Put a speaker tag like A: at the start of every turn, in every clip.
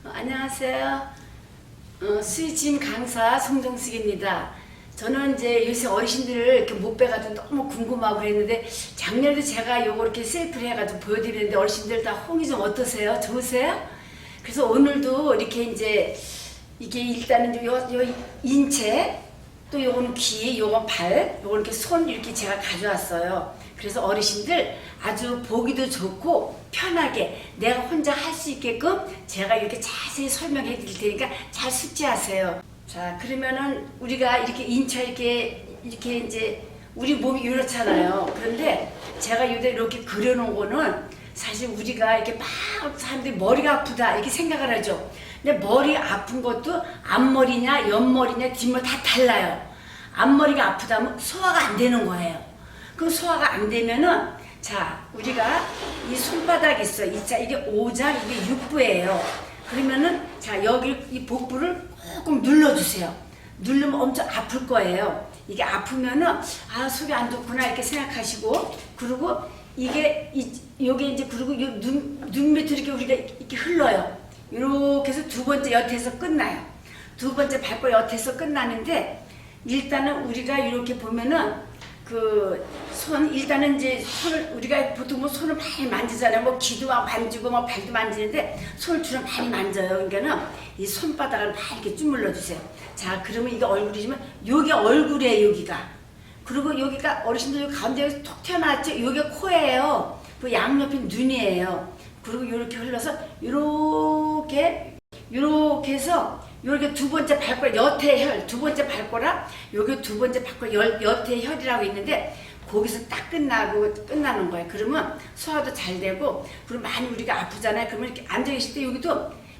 A: 안녕하세요. 수의침 강사 송정숙입니다. 저는 이제 요새 어르신들을 이렇게 못 뵈가지고 너무 궁금하고 그랬는데 작년에도 제가 요거 이렇게 셀프를 해가지고 보여드리는데 어르신들 다 호응이 좀 어떠세요? 좋으세요? 그래서 오늘도 이렇게 이제 이게 일단은 요 인체 또 요거는 귀, 요건 발, 요건 이렇게 손 이렇게 제가 가져왔어요. 그래서 어르신들 아주 보기도 좋고 편하게 내가 혼자 할 수 있게끔 제가 이렇게 자세히 설명해 드릴 테니까 잘 숙지하세요. 자, 그러면은 우리가 이렇게 인차 이렇게 이제 우리 몸이 이렇잖아요. 그런데 제가 이렇게 그려놓은 거는 사실 우리가 이렇게 막 사람들이 머리가 아프다 이렇게 생각을 하죠. 근데 머리 아픈 것도 앞머리냐 옆머리냐 뒷머리 다 달라요. 앞머리가 아프다면 소화가 안 되는 거예요. 그 소화가 안 되면은 자, 우리가 이 손바닥 있어. 이게 5장, 이게 6부예요. 그러면은 자, 여기 이 복부를 조금 눌러주세요. 누르면 엄청 아플 거예요. 이게 아프면은 아, 속이 안 좋구나 이렇게 생각하시고, 그리고 요게 이제 그리고 눈 밑으로 이렇게 우리가 이렇게 흘러요. 이렇게 해서 두 번째 여태에서 끝나요. 두 번째 발골 여태에서 끝나는데 일단은 우리가 이렇게 보면은 그 손 일단은 이제 손을 우리가 보통 뭐 손을 많이 만지잖아요. 뭐 귀도 만지고 뭐 발도 만지는데 손을 주로 많이 만져요. 그러니까는 이 손바닥을 많이 이렇게 주물러 주세요. 자, 그러면 이게 얼굴이지만 여기 얼굴이에요. 여기가. 그리고 여기가 어르신들 가운데 톡 튀어나왔죠. 여기 코예요. 그 양옆이 눈이에요. 그리고 이렇게 흘러서 이렇게 해서 요렇게 두 번째 발골 여태혈 두 번째 발골아 요게 두 번째 발골 여태혈이라고 있는데 거기서 딱 끝나는 거예요. 그러면 소화도 잘 되고, 그리고 많이 우리가 아프잖아요. 그러면 이렇게 앉아 계실 때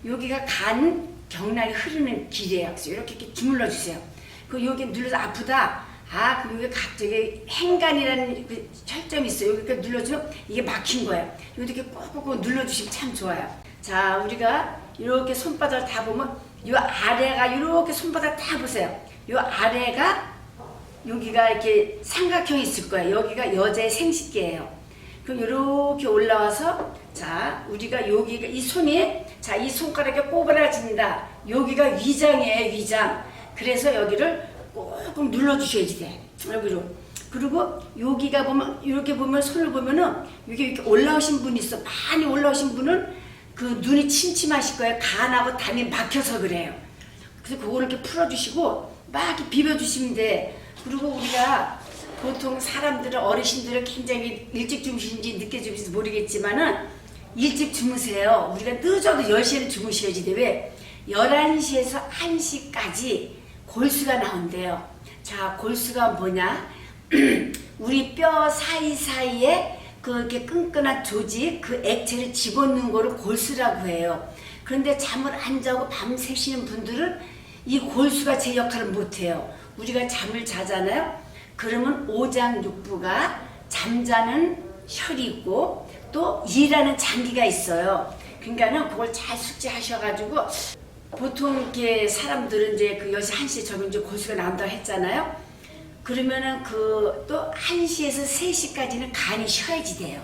A: 여기가 간 경락이 흐르는 길이에요. 그래서 이렇게 주물러 주세요. 그 여기 눌러서 아프다. 아, 그럼 여기 갑자기 행간이라는 그 혈점이 있어요. 여기 눌러주면 이게 막힌 거예요. 이렇게 꾹꾹 눌러주시면 참 좋아요. 자, 우리가 이렇게 손바닥을 다 보면 이 아래가 이렇게 손바닥 다 보세요. 이 아래가 여기가 이렇게 삼각형이 있을 거예요. 여기가 여자의 생식기예요. 그럼 이렇게 올라와서 자, 우리가 여기가 이 손이 자, 이 손가락에 꼬부라진다. 여기가 위장이에요. 위장. 그래서 여기를 꾹꾹 눌러주셔야지 돼. 여기로. 그리고 여기가 보면 이렇게 보면 손을 보면은 여기 이렇게 올라오신 분이 있어. 많이 올라오신 분은 그 눈이 침침하실 거예요. 간하고 담이 막혀서 그래요. 그래서 그거를 이렇게 풀어주시고 막 이렇게 비벼주시면 돼. 그리고 우리가 보통 사람들은 어르신들은 굉장히 일찍 주무시는지 늦게 주무시는지 모르겠지만은 일찍 주무세요. 우리가 늦어도 10시에는 주무셔야지 돼. 왜? 11시에서 1시까지 골수가 나온대요. 자, 골수가 뭐냐? 우리 뼈 사이사이에 그렇게 끈끈한 조직, 그 액체를 집어넣는 거를 골수라고 해요. 그런데 잠을 안 자고 밤새시는 분들은 이 골수가 제 역할을 못해요. 우리가 잠을 자잖아요. 그러면 오장육부가 잠자는 혈이 있고 또 일하는 장기가 있어요. 그러니까는 그걸 잘 숙지하셔가지고 보통 이렇게 사람들은 이제 그 10시, 1시에 저기 이제 골수가 나온다고 했잖아요. 그러면은 그 또 1시에서 3시까지는 간이 쉬어야지 돼요.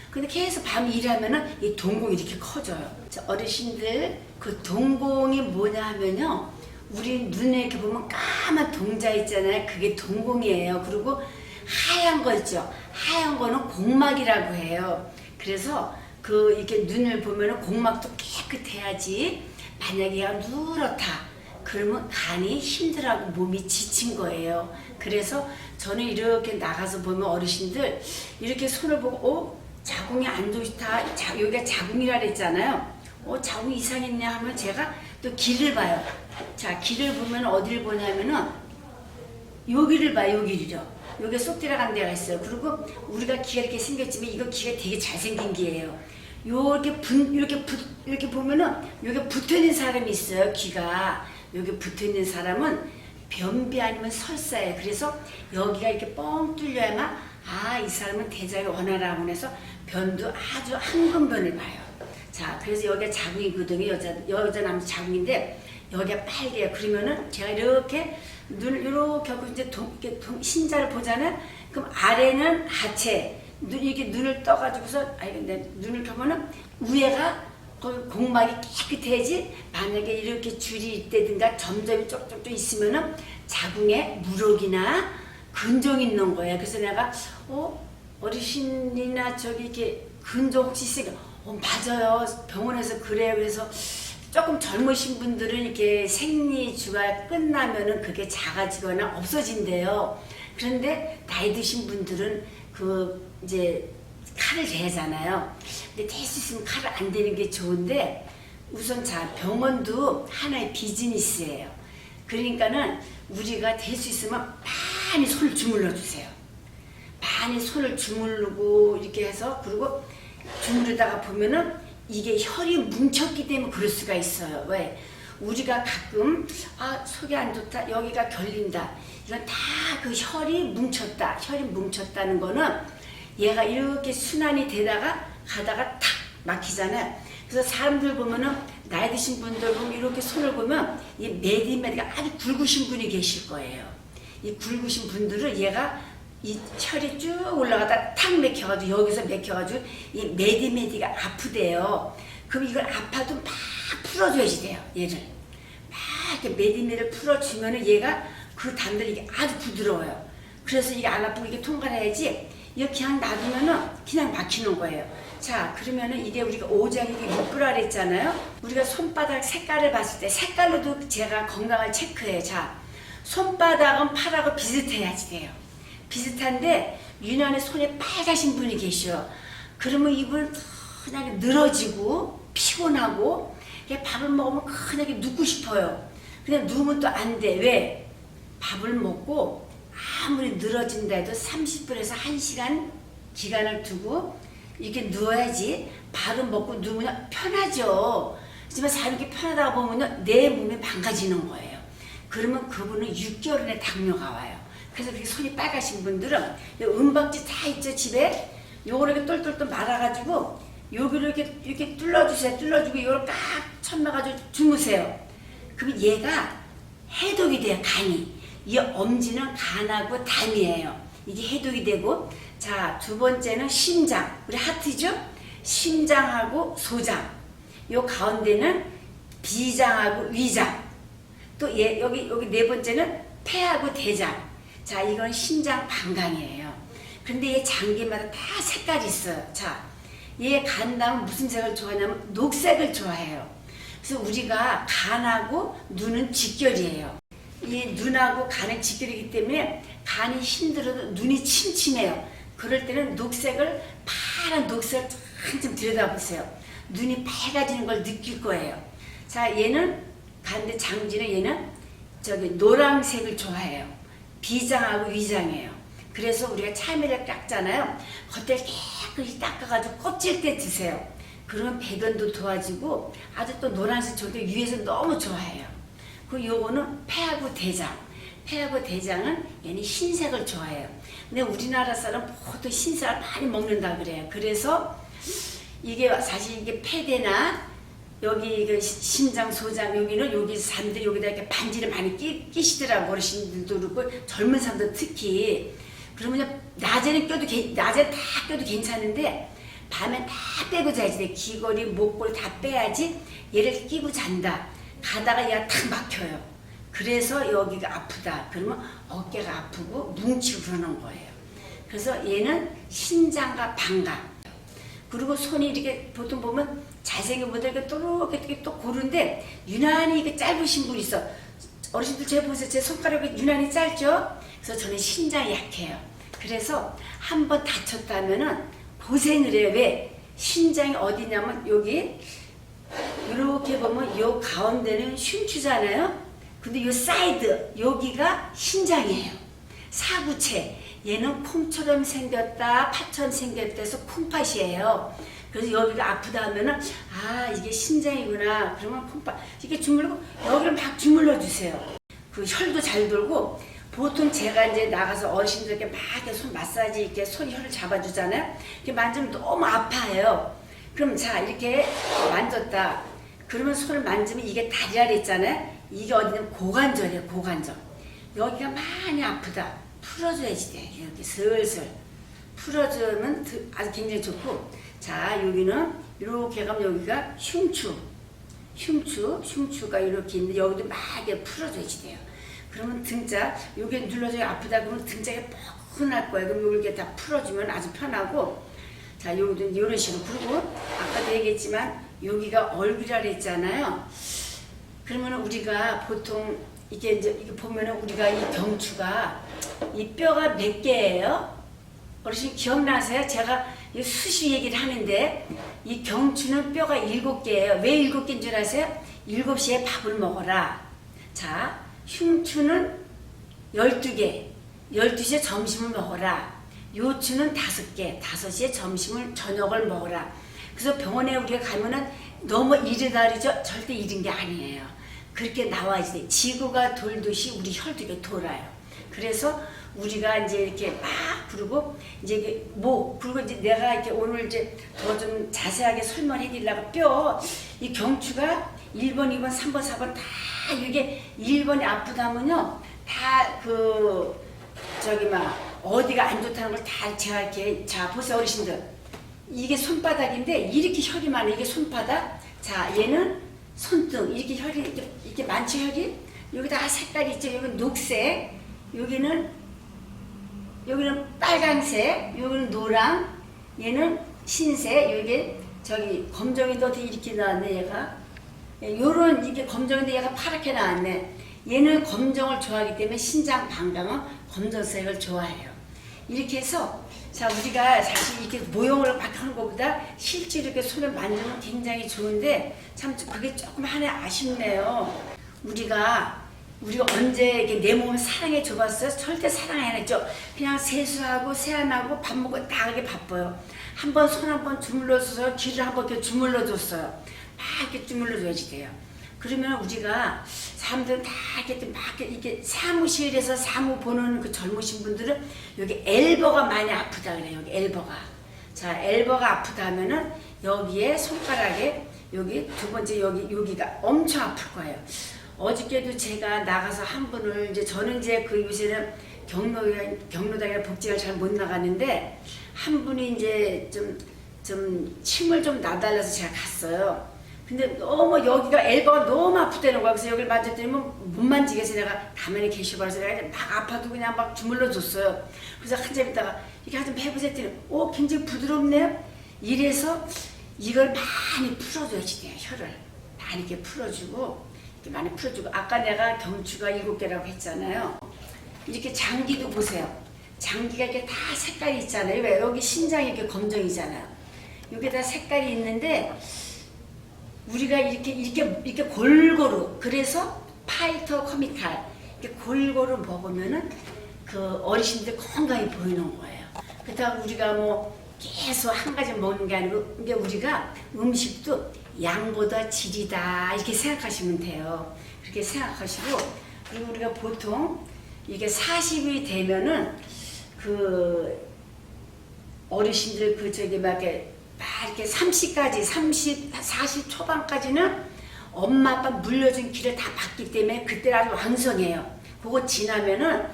A: 근데 계속 밤 일하면은 이 동공이 이렇게 커져요. 어르신들 그 동공이 뭐냐 하면요. 우리 눈에 이렇게 보면 까만 동자 있잖아요. 그게 동공이에요. 그리고 하얀 거 있죠. 하얀 거는 공막이라고 해요. 그래서 그 이렇게 눈을 보면은 공막도 깨끗해야지. 만약에 얘가 누렇다. 그러면 간이 힘들하고 몸이 지친 거예요. 그래서 저는 이렇게 나가서 보면 어르신들 이렇게 손을 보고 자궁이 안 좋다. 여기가 자궁이라 그랬잖아요. 자궁이 이상했냐 하면 제가 또 기를 봐요. 자, 기를 보면 어디를 보냐면은 여기를 봐요. 여기를요. 여기에 쏙 들어간 데가 있어요. 그리고 우리가 기가 이렇게 생겼지만 이거 기가 되게 잘생긴 기예요. 이렇게 보면은 여기 붙어 있는 사람이 있어요. 귀가 여기 붙어 있는 사람은 변비 아니면 설사예요. 그래서 여기가 이렇게 뻥 뚫려야만 아, 이 사람은 대장이 원활하고 해서 변도 아주 황금변을 봐요. 자, 그래서 여기가 자궁이거든요. 여자 남자 자궁인데 여기가 빨개요. 그러면은 제가 이렇게 눈을 이렇게 하고 이제 신자를 보잖아요. 그럼 아래는 하체. 이렇게 눈을 떠가지고서, 근데 눈을 켜면은 위에가 거기 공막이 깨끗해야지. 만약에 이렇게 줄이 있다든가 점점이 쪽쪽쪽 있으면은 자궁에 물혹이나 근종이 있는 거예요. 그래서 내가 어르신이나 저기 이렇게 근종 혹시 있으니까 맞아요. 병원에서 그래요. 그래서 조금 젊으신 분들은 이렇게 생리주가 끝나면은 그게 작아지거나 없어진대요. 그런데 나이 드신 분들은 이제 칼을 대잖아요. 근데 댈 수 있으면 칼을 안 대는 게 좋은데 우선 병원도 하나의 비즈니스예요. 그러니까는 우리가 될 수 있으면 많이 손을 주물러 주세요. 많이 손을 주물르고 이렇게 해서 그리고 주무르다가 보면은 이게 혈이 뭉쳤기 때문에 그럴 수가 있어요. 왜? 우리가 가끔 속이 안 좋다, 여기가 결린다. 이건 다 그 혈이 뭉쳤다. 혈이 뭉쳤다는 거는 얘가 이렇게 순환이 되다가 가다가 탁 막히잖아요. 그래서 사람들 보면은 나이 드신 분들 보면 이렇게 손을 보면 이 메디메디가 아주 굵으신 분이 계실 거예요. 이 굵으신 분들은 얘가 이 혈이 쭉 올라가다 탁 맥혀가지고 여기서 맥혀가지고 이 메디메디가 아프대요. 그럼 이걸 아파도 막 풀어줘야지 돼요. 얘를 막 이렇게 메디메디를 풀어주면은 얘가 그 담들이 이게 아주 부드러워요. 그래서 이게 안 아프고 이게 통과해야지. 이렇게 그냥 놔두면은 그냥 막히는 거예요. 자, 그러면은 이게 우리가 오장이 육부라 그랬잖아요. 우리가 손바닥 색깔을 봤을 때 색깔로도 제가 건강을 체크해요. 자, 손바닥은 팔하고 비슷해야지 돼요. 비슷한데 유난히 손에 빨가신 분이 계셔. 그러면 이분 그냥 늘어지고 피곤하고 밥을 먹으면 그냥 눕고 싶어요. 그냥 누우면 또 안 돼. 왜? 밥을 먹고 아무리 늘어진다 해도 30분에서 1시간 기간을 두고 이렇게 누워야지. 밥을 먹고 누우면 편하죠. 하지만 사람이 편하다가 보면 내 몸이 망가지는 거예요. 그러면 그분은 6개월 안에 당뇨가 와요. 그래서 그렇게 손이 빨가신 분들은 은박지 다 있죠, 집에. 요거를 이렇게 똘똘똘 말아가지고 여기를 이렇게 뚫어주세요. 뚫어주고 이걸 깍 쳐놔가지고 주무세요. 그럼 얘가 해독이 돼요, 간이. 이 엄지는 간하고 담이에요. 이게 해독이 되고. 자, 두 번째는 심장. 우리 하트죠? 심장하고 소장. 요 가운데는 비장하고 위장. 또 여기 네 번째는 폐하고 대장. 자, 이건 심장 방광이에요. 근데 얘 장기마다 다 색깔이 있어요. 자, 얘 간다면 무슨 색을 좋아하냐면 녹색을 좋아해요. 그래서 우리가 간하고 눈은 직결이에요. 이 눈하고 간은 직결이기 때문에 간이 힘들어도 눈이 침침해요. 그럴 때는 녹색을, 파란 녹색을 한참 들여다보세요. 눈이 밝아지는 걸 느낄 거예요. 자, 얘는 간데 장지는 얘는 노란색을 좋아해요. 비장하고 위장이에요. 그래서 우리가 참외를 깎잖아요. 겉을 깨끗이 닦아가지고 껍질 때 드세요. 그러면 배변도 도와지고 아주 또 노란색 좋은데 위에서 너무 좋아해요. 그 요거는 폐하고 대장. 폐하고 대장은 얘는 흰색을 좋아해요. 근데 우리나라 사람 보통 흰색을 많이 먹는다 그래요. 그래서 이게 사실 이게 폐대나 여기 심장, 소장, 여기는 여기 사람들이 여기다 이렇게 반지를 많이 끼시더라고. 어르신들도 그렇고 젊은 사람들 특히. 그러면 낮에는 낮에 다 껴도 괜찮은데 밤에 다 빼고 자야지 돼. 귀걸이, 목걸이 다 빼야지. 얘를 끼고 잔다. 가다가 얘가 탁 막혀요. 그래서 여기가 아프다. 그러면 어깨가 아프고 뭉치고 그러는 거예요. 그래서 얘는 심장과 방광. 그리고 손이 이렇게 보통 보면 잘생긴 분들 이렇게 또 고른데 유난히 이게 짧으신 분이 있어. 어르신들 제 보세요. 제 손가락이 유난히 짧죠? 그래서 저는 신장이 약해요. 그래서 한번 다쳤다면은 고생을 해요. 왜? 신장이 어디냐면 여기 이렇게 보면 요 가운데는 흉추잖아요. 근데 요 사이드 여기가 신장이에요. 사구체. 얘는 콩처럼 생겼다, 파처럼 생겼다 해서 콩팥이에요. 그래서 여기가 아프다 하면은 이게 신장이구나. 그러면 콩팥 이렇게 주물고 여기를 막 주물러 주세요. 그 혈도 잘 돌고. 보통 제가 이제 나가서 어르신들께 막 이렇게 손 마사지 이렇게 손 혈을 잡아주잖아요. 이렇게 만지면 너무 아파요. 그럼 자 이렇게 만졌다. 그러면 손을 만지면 이게 다리라 했잖아요. 이게 어디냐면 고관절이에요. 고관절. 여기가 많이 아프다. 풀어줘야지 돼. 이렇게 슬슬 풀어주면 아주 굉장히 좋고. 자 여기는 이렇게 가면 여기가 흉추가 이렇게 있는데 여기도 막 이렇게 풀어줘야지 돼요. 그러면 등짝, 요게 눌러줘야 아프다 그러면 등짝이 뻐근할 거예요. 그럼 이렇게 다 풀어주면 아주 편하고, 자, 여기도 이런 식으로. 그리고 아까도 얘기했지만 여기가 얼굴이라 그랬잖아요. 그러면 우리가 보통 이게 이제 이게 보면은 우리가 이 경추가 이 뼈가 몇 개예요? 어르신 기억나세요? 제가 수시 얘기를 하는데 이 경추는 뼈가 7개예요. 왜 7개인 줄 아세요? 7시에 밥을 먹어라. 자, 흉추는 12개, 12시에 점심을 먹어라. 요추는 5개, 5시에 저녁을 먹어라. 그래서 병원에 우리가 가면은 너무 이르다 그러죠? 절대 이른 게 아니에요. 그렇게 나와야지 돼. 지구가 돌듯이 우리 혈도 이렇게 돌아요. 그래서 우리가 이제 이렇게 막 부르고, 이제 이게 그리고 이제 내가 이렇게 오늘 이제 더 좀 자세하게 설명해 드리려고 이 경추가 1번, 2번, 3번, 4번 다 이게 1번이 아프다면요. 다 어디가 안 좋다는 걸 다 제가 이렇게, 자, 보세요, 어르신들. 이게 손바닥인데 이렇게 혈이 많아. 이게 손바닥. 자, 얘는 손등. 이렇게 혈이 이렇게 많죠, 혈이? 여기다 색깔이 있죠. 여기는 녹색. 여기는 빨간색. 여기는 노랑. 얘는 흰색. 여기 검정이도 어떻게 이렇게 나왔네, 얘가. 요런 이게 검정인데 얘가 파랗게 나왔네. 얘는 검정을 좋아하기 때문에 신장 방광은 검정색을 좋아해요. 이렇게 해서, 자, 우리가 사실 이렇게 모형을 막 하는 것보다 실제 이렇게 손을 만지면 굉장히 좋은데, 참 그게 조금 하나 아쉽네요. 우리가 언제 이렇게 내 몸을 사랑해 줘봤어요? 절대 사랑 안 했죠. 그냥 세수하고 세안하고 밥 먹고 나가게 바빠요. 한번 손 한번 주물러줘서 귀를 한번 이렇게 주물러줬어요. 막 이렇게 주물러줘야지 돼요. 그러면 우리가 사람들은 다 이렇게 사무실에서 사무 보는 그 젊으신 분들은 여기 엘보가 많이 아프다 그래요. 여기 엘보가. 자, 엘보가 아프다 하면은 여기에 손가락에 여기 두 번째 여기가 엄청 아플 거예요. 어저께도 제가 나가서 한 분을 이제 저는 이제 요새는 경로당이나 복지를 잘 못 나가는데 한 분이 이제 좀 침을 좀 놔달라서 제가 갔어요. 근데 너무 여기가 엘보가 너무 아프다는 거야. 그래서 여기를 만졌더니 못 만지겠어. 내가 가만히 계셔봐서 내가 막 아파도 그냥 막 주물러 줬어요. 그래서 한참 있다가 이렇게 좀 해보세요 했더니 굉장히 부드럽네요. 이래서 이걸 많이 풀어줘야지 돼요. 혈을 많이 이렇게 풀어주고 아까 내가 경추가 7개라고 했잖아요. 이렇게 장기도 보세요. 장기가 이렇게 다 색깔이 있잖아요. 왜? 여기 신장이 이렇게 검정이잖아요. 여기 다 색깔이 있는데 우리가 이렇게 골고루, 그래서 파이터 커미탈 이렇게 골고루 먹으면은 그 어르신들 건강히 보이는 거예요. 그렇다고 우리가 계속 한 가지 먹는 게 아니고, 이게 우리가 음식도 양보다 질이다 이렇게 생각하시면 돼요. 그렇게 생각하시고, 그리고 우리가 보통 이게 40이 되면은 그 어르신들 막 이렇게 30까지 40 초반까지는 엄마 아빠 물려준 길을 다 봤기 때문에 그때 아주 왕성해요. 그거 지나면은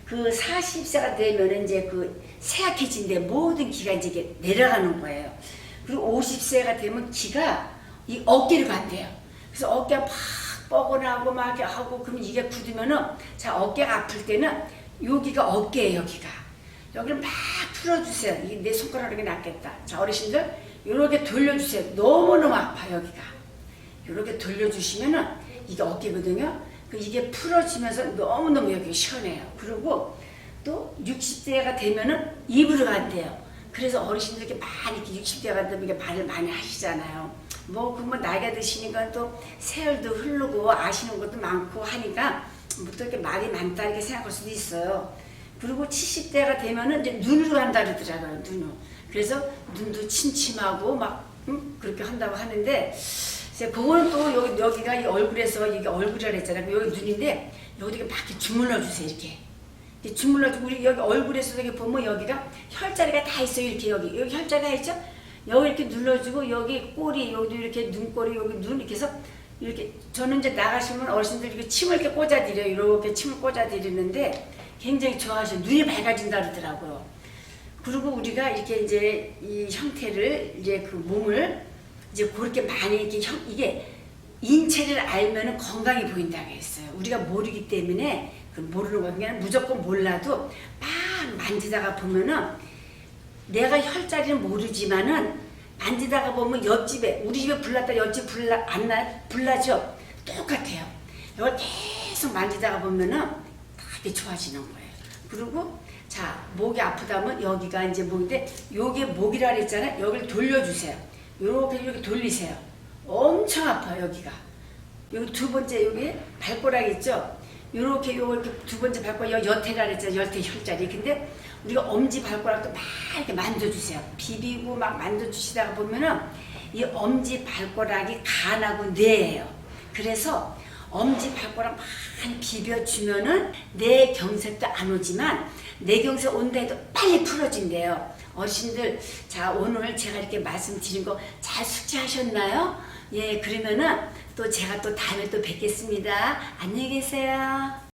A: 그 40세가 되면은 이제 쇠약해진데 모든 기가 이제 이게 내려가는 거예요. 그리고 50세가 되면 기가 이 어깨로 간대요. 그래서 어깨가 막 뻐근하고 막 이렇게 하고, 그러면 이게 굳으면은, 자, 어깨가 아플 때는 여기가 어깨예요. 여기를 막 풀어주세요. 이게 내 손가락이 낫겠다. 자, 어르신들 이렇게 돌려주세요. 너무너무 아파 여기가. 이렇게 돌려주시면은 이게 어깨거든요. 이게 풀어지면서 너무너무 여기 시원해요. 그리고 또 60대가 되면은 입으로 간대요. 그래서 어르신들 이렇게 많이 60대가 되면 이게 말을 많이 하시잖아요. 그러면 나이가 드시니까 또 세월도 흐르고 아시는 것도 많고 하니까 또 이렇게 말이 많다 이렇게 생각할 수도 있어요. 그리고 70대가 되면은 이제 눈으로 간다 그러더라고요. 눈으로. 그래서 눈도 침침하고 그렇게 한다고 하는데, 그거는 또 여기가 이 얼굴에서, 이게 얼굴이라 그랬잖아요. 여기 눈인데 여기 막 이렇게 주물러 주세요. 이렇게 주물러주고, 우리 여기 얼굴에서 여기 보면 여기가 혈자리가 다 있어요. 이렇게 여기 혈자리가 있죠. 여기 이렇게 눌러주고, 여기 꼬리, 여기도 이렇게 눈꼬리, 여기 눈 이렇게 해서 이렇게, 저는 이제 나가시면 어르신들 이렇게 침을 이렇게 꽂아드려요. 이렇게 침을 꽂아드리는데 굉장히 좋아하셔요. 눈이 밝아진다 그러더라고요. 그리고 우리가 이렇게 이제 이 형태를, 이제 그 몸을 이제 그렇게 많이 이렇게 이게 인체를 알면은 건강해 보인다고 했어요. 우리가 모르기 때문에 그 모르는 거 그냥 무조건 몰라도 막 만지다가 보면은 내가 혈자리는 모르지만은 만지다가 보면 옆집에 우리 집에 불났다 옆집 불나죠. 똑같아요. 이걸 계속 만지다가 보면은 되게 좋아지는 거예요. 그리고 자 목이 아프다면 여기가 이제 목인데 요게 목이라 그랬잖아요. 여기를 돌려주세요. 요렇게 이렇게 돌리세요. 엄청 아파요 여기가. 여기 두 번째 여기 발가락 있죠. 요렇게 요렇게 두 번째 발가락 여태라 그랬잖아요. 여태 혈자리. 근데 우리가 엄지 발가락도 막 이렇게 만져주세요. 비비고 막 만져주시다가 보면은 이 엄지 발가락이 간하고 뇌예요. 그래서 엄지 발가락 많이 비벼주면은 뇌경색도 안 오지만 뇌경색 온다 해도 빨리 풀어진대요. 어르신들 자 오늘 제가 이렇게 말씀드린 거 잘 숙지하셨나요? 예 그러면은 또 제가 또 다음에 또 뵙겠습니다. 안녕히 계세요.